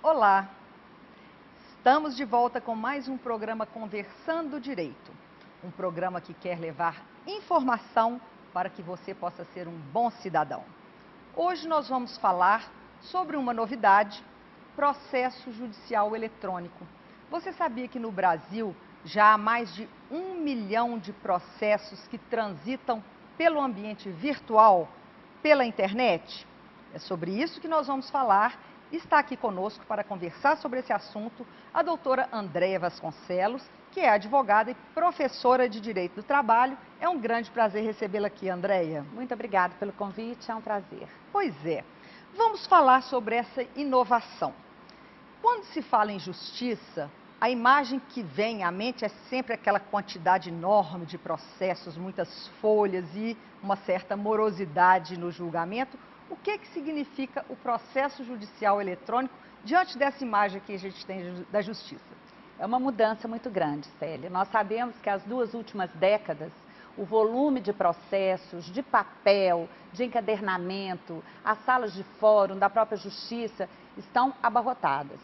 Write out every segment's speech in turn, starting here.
Olá! Estamos de volta com mais um programa Conversando Direito. Um programa que quer levar informação para que você possa ser um bom cidadão. Hoje nós vamos falar sobre uma novidade, processo judicial eletrônico. Você sabia que no Brasil já há mais de 1 milhão de processos que transitam pelo ambiente virtual, pela internet? É sobre isso que nós vamos falar. Está aqui conosco para conversar sobre esse assunto a doutora Andréia Vasconcelos, que é advogada e professora de Direito do Trabalho. É um grande prazer recebê-la aqui, Andréia. Muito obrigada pelo convite, é um prazer. Pois é. Vamos falar sobre essa inovação. Quando se fala em justiça, a imagem que vem à mente é sempre aquela quantidade enorme de processos, muitas folhas e uma certa morosidade no julgamento. O que significa o processo judicial eletrônico diante dessa imagem que a gente tem da justiça? É uma mudança muito grande, Célia. Nós sabemos que as 2 últimas décadas, o volume de processos, de papel, de encadernamento, as salas de fórum da própria justiça estão abarrotadas.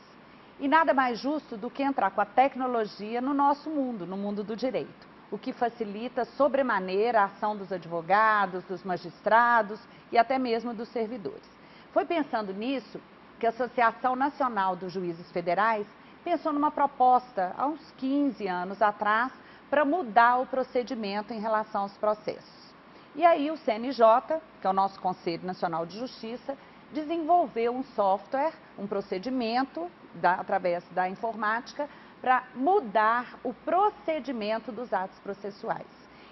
E nada mais justo do que entrar com a tecnologia no nosso mundo, no mundo do direito, o que facilita sobremaneira a ação dos advogados, dos magistrados e até mesmo dos servidores. Foi pensando nisso que a Associação Nacional dos Juízes Federais pensou numa proposta há uns 15 anos atrás para mudar o procedimento em relação aos processos. E aí o CNJ, que é o nosso Conselho Nacional de Justiça, desenvolveu um software, um procedimento através da informática para mudar o procedimento dos atos processuais.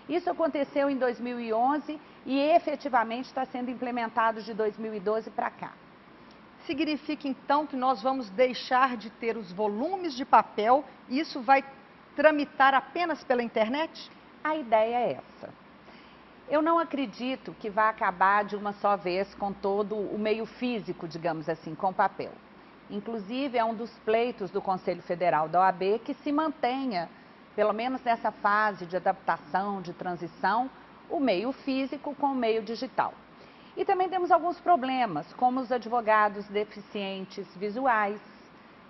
Isso aconteceu em 2011 e efetivamente está sendo implementado de 2012 para cá. Significa então que nós vamos deixar de ter os volumes de papel e isso vai tramitar apenas pela internet? A ideia é essa. Eu não acredito que vai acabar de uma só vez com todo o meio físico, digamos assim, com papel. Inclusive, é um dos pleitos do Conselho Federal da OAB que se mantenha, pelo menos nessa fase de adaptação, de transição, o meio físico com o meio digital. E também temos alguns problemas, como os advogados deficientes visuais,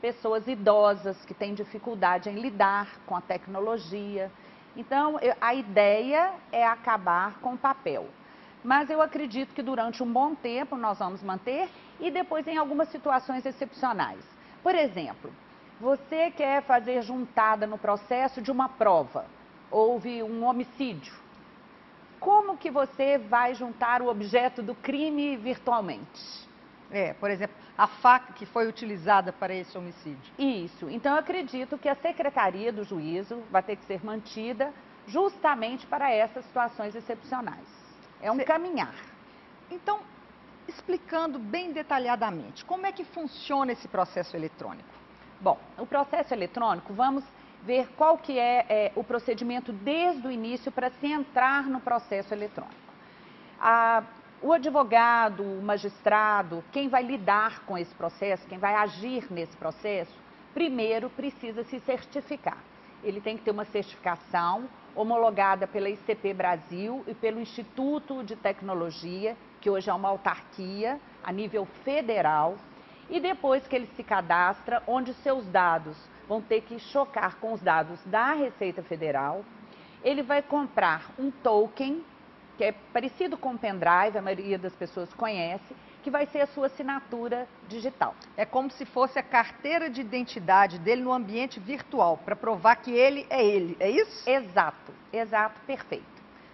pessoas idosas que têm dificuldade em lidar com a tecnologia. Então, a ideia é acabar com o papel. Mas eu acredito que durante um bom tempo nós vamos manter e depois em algumas situações excepcionais. Por exemplo, você quer fazer juntada no processo de uma prova, houve um homicídio. Como que você vai juntar o objeto do crime virtualmente? Por exemplo, a faca que foi utilizada para esse homicídio. Isso. Então, eu acredito que a Secretaria do Juízo vai ter que ser mantida justamente para essas situações excepcionais. É um caminhar. Então, explicando bem detalhadamente, como é que funciona esse processo eletrônico? Bom, o processo eletrônico, vamos ver qual que é o procedimento desde o início para se entrar no processo eletrônico. O advogado, o magistrado, quem vai lidar com esse processo, quem vai agir nesse processo, primeiro precisa se certificar. Ele tem que ter uma certificação homologada pela ICP Brasil e pelo Instituto de Tecnologia, que hoje é uma autarquia a nível federal. E depois que ele se cadastra, onde seus dados vão ter que chocar com os dados da Receita Federal, ele vai comprar um token, que é parecido com o pendrive, a maioria das pessoas conhece, que vai ser a sua assinatura digital. É como se fosse a carteira de identidade dele no ambiente virtual, para provar que ele, é isso? Exato, perfeito.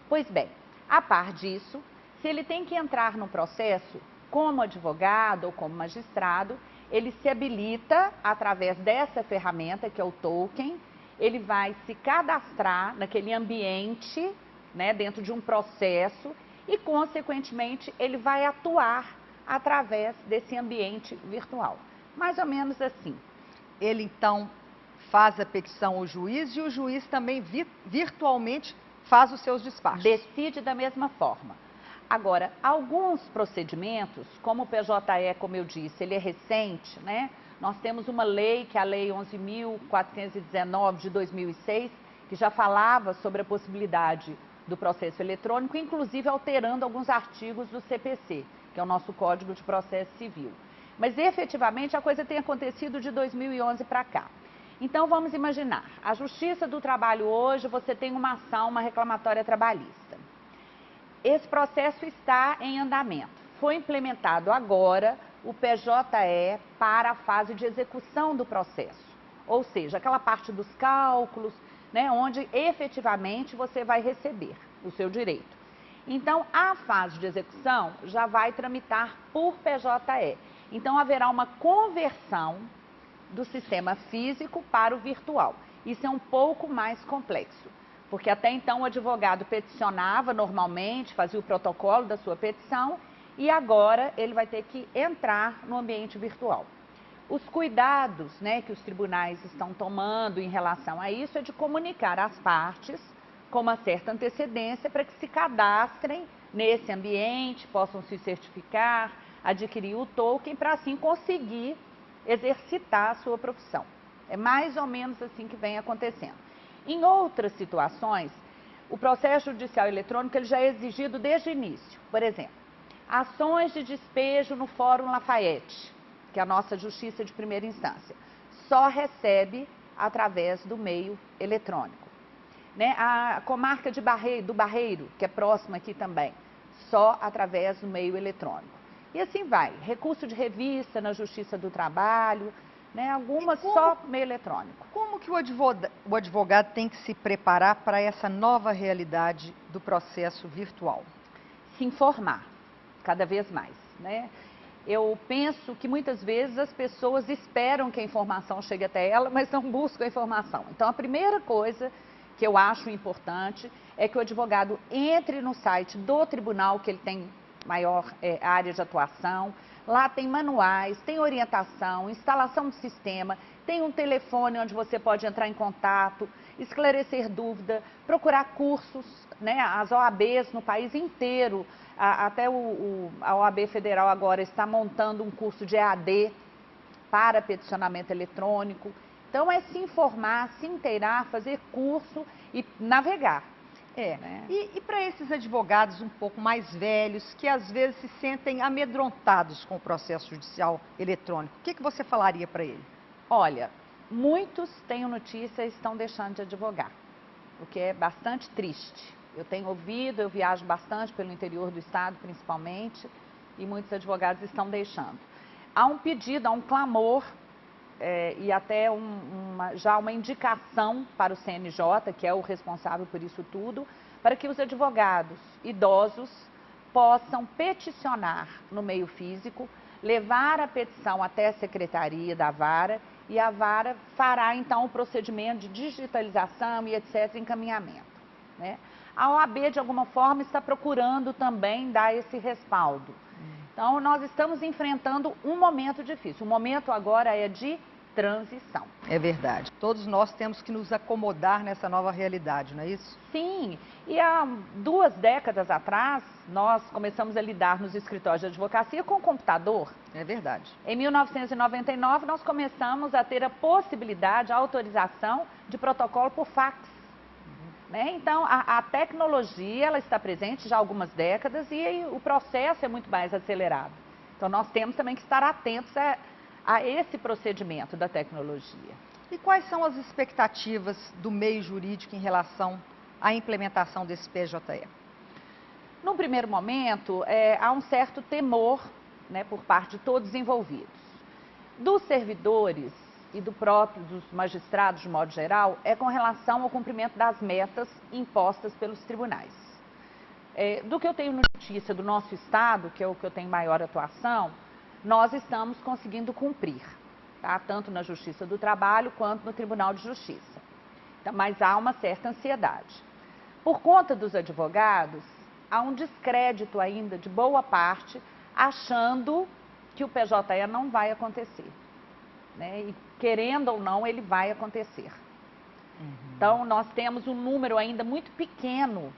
Pois bem, a par disso, se ele tem que entrar no processo como advogado ou como magistrado, ele se habilita através dessa ferramenta, que é o token, ele vai se cadastrar naquele ambiente, dentro de um processo e, consequentemente, ele vai atuar através desse ambiente virtual. Mais ou menos assim. Ele, então, faz a petição ao juiz e o juiz também virtualmente faz os seus despachos. Decide da mesma forma. Agora, alguns procedimentos, como o PJE, como eu disse, ele é recente, Nós temos uma lei, que é a Lei 11.419 de 2006, que já falava sobre a possibilidade do processo eletrônico, inclusive alterando alguns artigos do CPC, que é o nosso Código de Processo Civil. Mas efetivamente a coisa tem acontecido de 2011 para cá. Então vamos imaginar, a Justiça do Trabalho hoje, você tem uma ação, uma reclamatória trabalhista. Esse processo está em andamento. Foi implementado agora o PJE para a fase de execução do processo. Ou seja, aquela parte dos cálculos, né, onde efetivamente você vai receber o seu direito. Então, a fase de execução já vai tramitar por PJE. Então, haverá uma conversão do sistema físico para o virtual. Isso é um pouco mais complexo, porque até então o advogado peticionava normalmente, fazia o protocolo da sua petição, e agora ele vai ter que entrar no ambiente virtual. Os cuidados, né, que os tribunais estão tomando em relação a isso é de comunicar às partes com uma certa antecedência para que se cadastrem nesse ambiente, possam se certificar, adquirir o token para assim conseguir exercitar a sua profissão. É mais ou menos assim que vem acontecendo. Em outras situações, o processo judicial eletrônico ele já é exigido desde o início. Por exemplo, ações de despejo no Fórum Lafayette, que é a nossa justiça de primeira instância, só recebe através do meio eletrônico. Né? A comarca do Barreiro, que é próxima aqui também, só através do meio eletrônico. E assim vai, recurso de revista na Justiça do Trabalho, né? Algumas só meio eletrônico. Como que o advogado tem que se preparar para essa nova realidade do processo virtual? Se informar, cada vez mais, né? Eu penso que muitas vezes as pessoas esperam que a informação chegue até ela, mas não buscam a informação. Então, a primeira coisa que eu acho importante é que o advogado entre no site do tribunal que ele tem maior área de atuação. Lá tem manuais, tem orientação, instalação de sistema, tem um telefone onde você pode entrar em contato, esclarecer dúvida, procurar cursos, né? As OABs no país inteiro, até a OAB Federal agora está montando um curso de EAD para peticionamento eletrônico. Então é se informar, se inteirar, fazer curso e navegar. Né? E para esses advogados um pouco mais velhos, que às vezes se sentem amedrontados com o processo judicial eletrônico, o que você falaria para ele? Olha, muitos, tenho notícia, estão deixando de advogar, o que é bastante triste. Eu tenho ouvido, eu viajo bastante pelo interior do estado, principalmente, e muitos advogados estão deixando. Há um pedido, há um clamor e até já uma indicação para o CNJ, que é o responsável por isso tudo, para que os advogados idosos possam peticionar no meio físico, levar a petição até a secretaria da vara e a vara fará então o procedimento de digitalização e etc, encaminhamento, né? A OAB de alguma forma está procurando também dar esse respaldo. Então, nós estamos enfrentando um momento difícil. O momento agora é de transição. É verdade. Todos nós temos que nos acomodar nessa nova realidade, não é isso? Sim. E há 2 décadas atrás, nós começamos a lidar nos escritórios de advocacia com o computador. É verdade. Em 1999, nós começamos a ter a possibilidade, a autorização de protocolo por fax. Né? Então, a tecnologia ela está presente já há algumas décadas e o processo é muito mais acelerado. Então, nós temos também que estar atentos a esse procedimento da tecnologia. E quais são as expectativas do meio jurídico em relação à implementação desse PJE? No primeiro momento, há um certo temor, né, por parte de todos os envolvidos. Dos servidores e dos magistrados, de modo geral, é com relação ao cumprimento das metas impostas pelos tribunais. Do que eu tenho notícia do nosso estado, que é o que eu tenho maior atuação, nós estamos conseguindo cumprir, tá? Tanto na Justiça do Trabalho quanto no Tribunal de Justiça. Então, mas há uma certa ansiedade. Por conta dos advogados, há um descrédito ainda de boa parte, achando que o PJE não vai acontecer. Né? E querendo ou não, ele vai acontecer. Então, nós temos um número ainda muito pequeno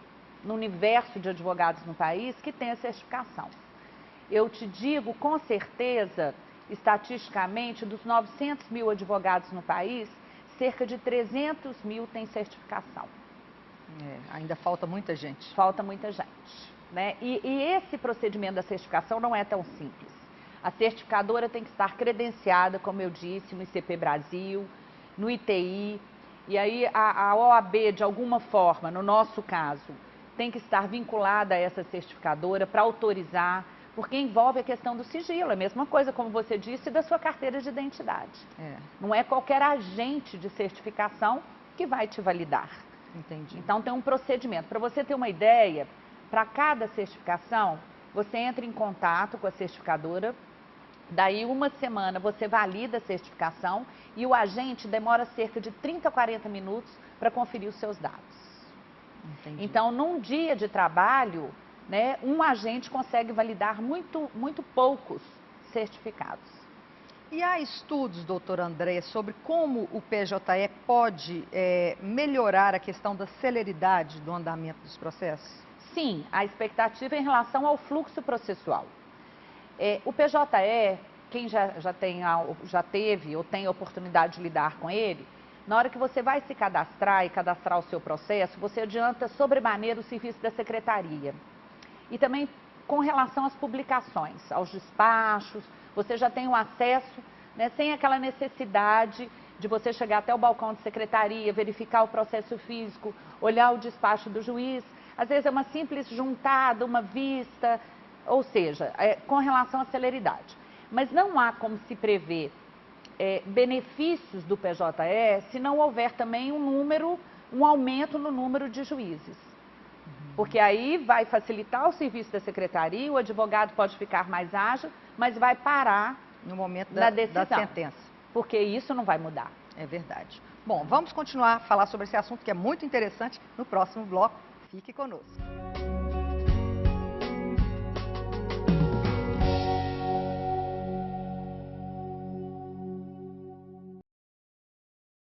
no universo de advogados no país que tem a certificação. Eu te digo, com certeza, estatisticamente, dos 900 mil advogados no país, cerca de 300 mil têm certificação. Ainda falta muita gente. Falta muita gente. Né? E esse procedimento da certificação não é tão simples. A certificadora tem que estar credenciada, como eu disse, no ICP Brasil, no ITI, e aí a OAB, de alguma forma, no nosso caso, tem que estar vinculada a essa certificadora para autorizar, porque envolve a questão do sigilo, é a mesma coisa, como você disse, da sua carteira de identidade. Não é qualquer agente de certificação que vai te validar. Entendi. Então tem um procedimento. Para você ter uma ideia, para cada certificação, você entra em contato com a certificadora, daí uma semana você valida a certificação e o agente demora cerca de 30 a 40 minutos para conferir os seus dados. Entendi. Então, num dia de trabalho, né, um agente consegue validar muito poucos certificados. E há estudos, doutora André, sobre como o PJE pode melhorar a questão da celeridade do andamento dos processos? Sim, a expectativa é em relação ao fluxo processual. O PJE, quem já teve ou tem a oportunidade de lidar com ele, na hora que você vai se cadastrar e cadastrar o seu processo, você adianta sobremaneira o serviço da secretaria. E também com relação às publicações, aos despachos, você já tem o acesso, né, sem aquela necessidade de você chegar até o balcão de secretaria, verificar o processo físico, olhar o despacho do juiz. Às vezes é uma simples juntada, uma vista, ou seja, com relação à celeridade. Mas não há como se prever benefícios do PJE se não houver também um aumento no número de juízes. Porque aí vai facilitar o serviço da secretaria, o advogado pode ficar mais ágil, mas vai parar no momento da decisão, da sentença. Porque isso não vai mudar. É verdade. Bom, vamos continuar a falar sobre esse assunto que é muito interessante no próximo bloco. Fique conosco.